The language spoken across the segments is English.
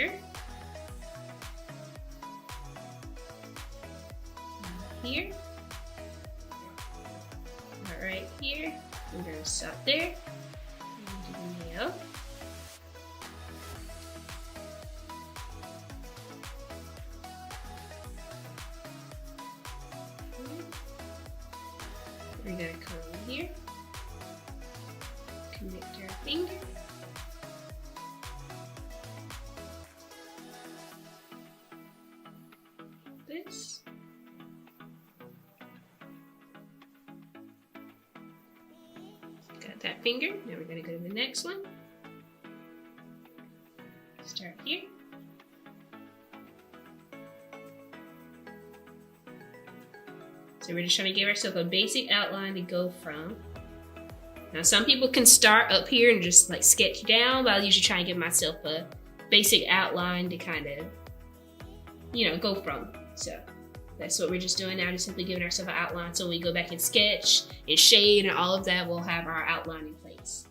finger. Here. Right here. We're going to stop there. And do the nail. We're going to come over here. Connect our finger. This. Got that finger. Now we're going to go to the next one. Start here. So we're just trying to give ourselves a basic outline to go from. Now some people can start up here and just like sketch down, but I usually try and give myself a basic outline to kind of, you know, go from. So that's what we're just doing now, just simply giving ourselves an outline. So when we go back and sketch and shade and all of that, we'll have our outline in place.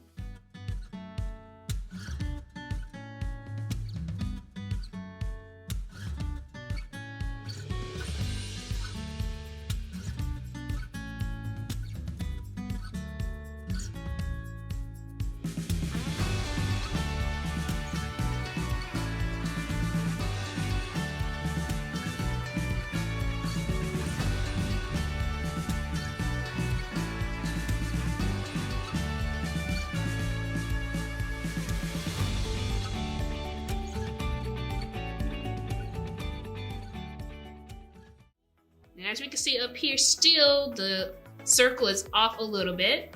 And as we can see up here, still the circle is off a little bit.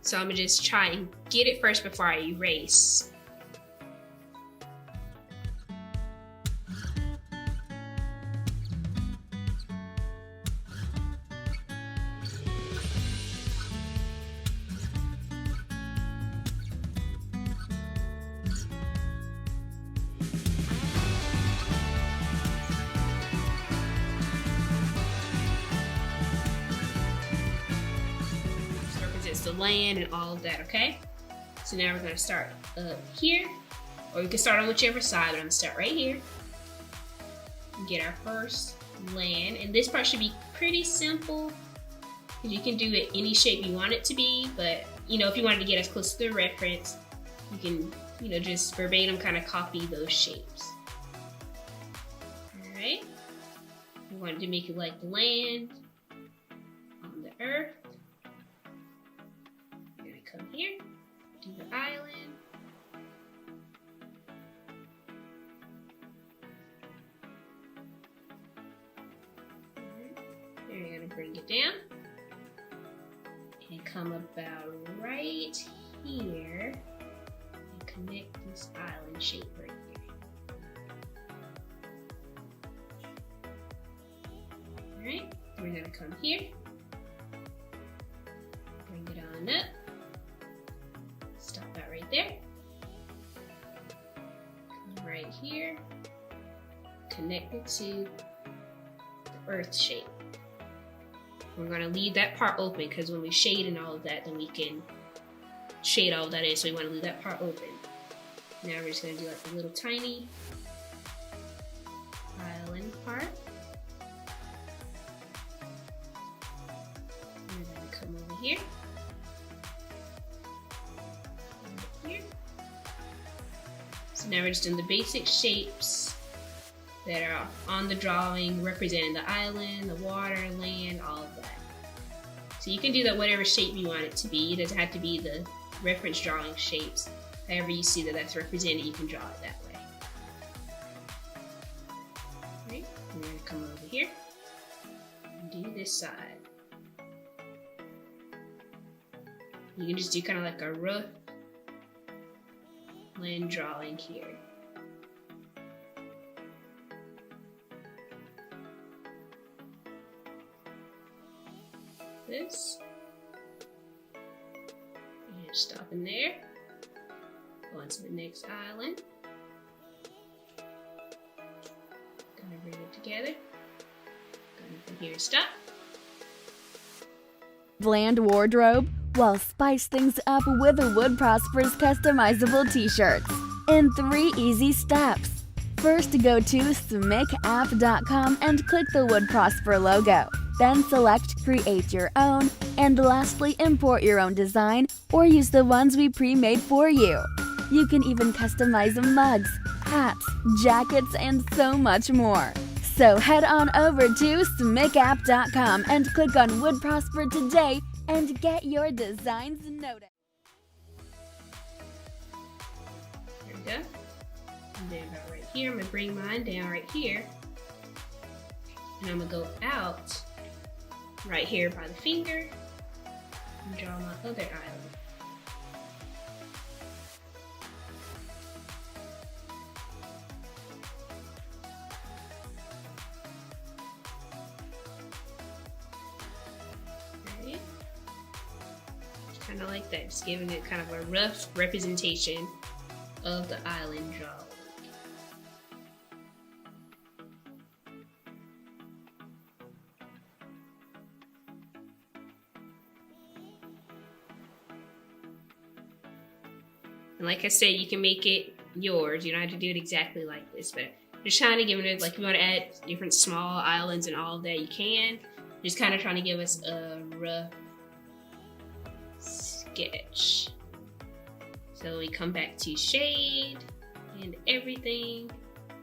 So I'm gonna just try and get it first before I erase. The land and all of that, okay? So now we're gonna start up here, or you can start on whichever side, but I'm gonna start right here. Get our first land, and this part should be pretty simple, because you can do it any shape you want it to be, but you know, if you wanted to get as close to the reference, you can, you know, just verbatim kind of copy those shapes. All right, we wanted to make it like land on the earth. Come here, do the island. Then you're gonna bring it down and come about right here and connect this island shape right here. All right, we're gonna come here, bring it on up. Stop that right there. Come right here. Connect it to the earth shape. We're going to leave that part open because when we shade and all of that, then we can shade all of that in. So we want to leave that part open. Now we're just going to do like a little tiny island part. We're going to come over here. So now we're just doing the basic shapes that are on the drawing representing the island, the water, land, all of that. So you can do that whatever shape you want it to be. It doesn't have to be the reference drawing shapes. However you see that that's represented, you can draw it that way. Alright, we're going to come over here and do this side. You can just do kind of like a rough land drawing here. This. And stop in there. Go on to the next island. Gonna bring it together. Gonna from here stop. Bland wardrobe? Well, spice things up with the Wood Prosper's customizable t-shirts. in 3 easy steps. First, go to SIGNUP.com and click the Would Prosper logo. Then select Create Your Own, and lastly, import your own design or use the ones we pre-made for you. You can even customize mugs, hats, jackets, and so much more. So head on over to SIGNUP.com and click on Would Prosper today and get your designs noted. There we go. And then about right here, I'm going to bring mine down right here. And I'm going to go out right here by the finger and draw my other island. Kind of like that, just giving it kind of a rough representation of the island drawing. And like I said, you can make it yours. You don't have to do it exactly like this, but just trying to give it, like, if you want to add different small islands and all of that, you can. Just kind of trying to give us a rough sketch. So we come back to shade and everything.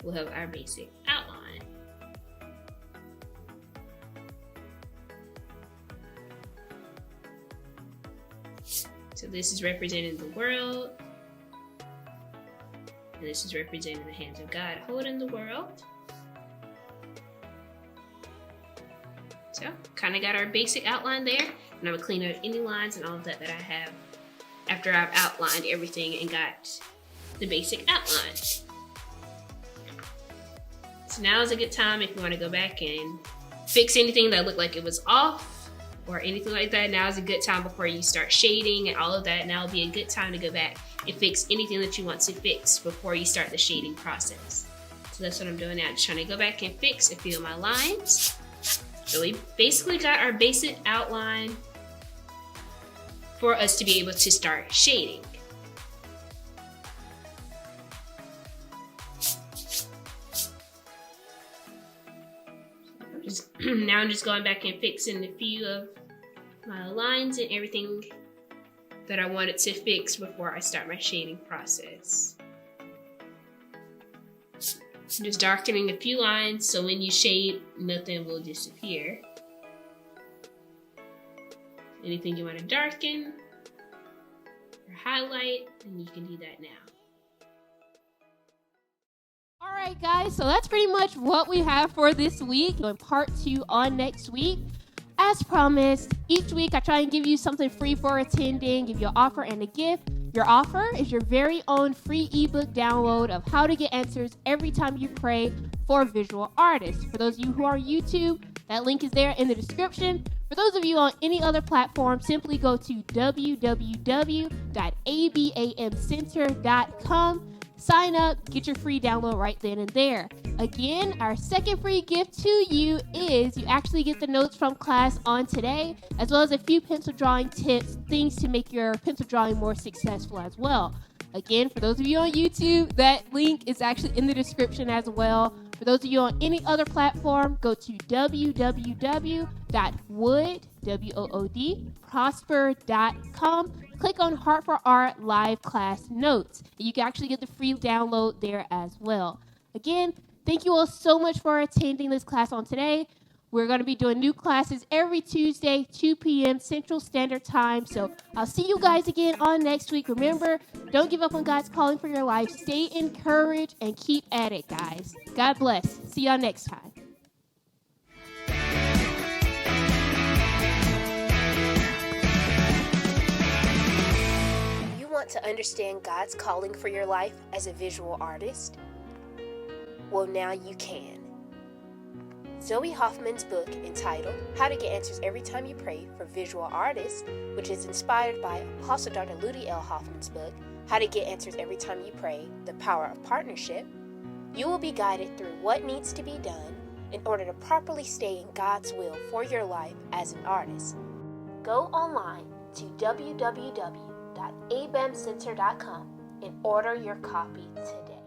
We'll have our basic outline. So this is representing the world. And this is representing the hands of God holding the world. So, kind of got our basic outline there. And I'm going to clean out any lines and all of that I have after I've outlined everything and got the basic outline. So now is a good time if you want to go back and fix anything that looked like it was off or anything like that. Now is a good time before you start shading and all of that. Now will be a good time to go back and fix anything that you want to fix before you start the shading process. So that's what I'm doing now. Just trying to go back and fix a few of my lines. So we basically got our basic outline for us to be able to start shading. Now I'm just going back and fixing a few of my lines and everything that I wanted to fix before I start my shading process. I'm just darkening a few lines so when you shade, nothing will disappear. Anything you want to darken or highlight, then you can do that now. All right, guys, so that's pretty much what we have for this week. Doing part 2 on next week. As promised, each week I try and give you something free for attending, give you an offer and a gift. Your offer is your very own free ebook download of how to get answers every time you pray for visual artists. For those of you who are on YouTube, that link is there in the description. For those of you on any other platform, simply go to www.abamcenter.com. Sign up, get your free download right then and there. Again, our second free gift to you is you actually get the notes from class on today, as well as a few pencil drawing tips, things to make your pencil drawing more successful as well. Again, for those of you on YouTube, that link is actually in the description as well. For those of you on any other platform, go to www.prosper.com. Click on Heart for Art Live Class Notes. You can actually get the free download there as well. Again, thank you all so much for attending this class on today. We're going to be doing new classes every Tuesday, 2 p.m. Central Standard Time. So I'll see you guys again on next week. Remember, don't give up on God's calling for your life. Stay encouraged and keep at it, guys. God bless. See y'all next time. You want to understand God's calling for your life as a visual artist? Well, now you can. Zoe Hoffman's book entitled How to Get Answers Every Time You Pray for Visual Artists, which is inspired by Apostle Dr. Ludi L. Hoffman's book, How to Get Answers Every Time You Pray, The Power of Partnership, you will be guided through what needs to be done in order to properly stay in God's will for your life as an artist. Go online to www.abamcenter.com and order your copy today.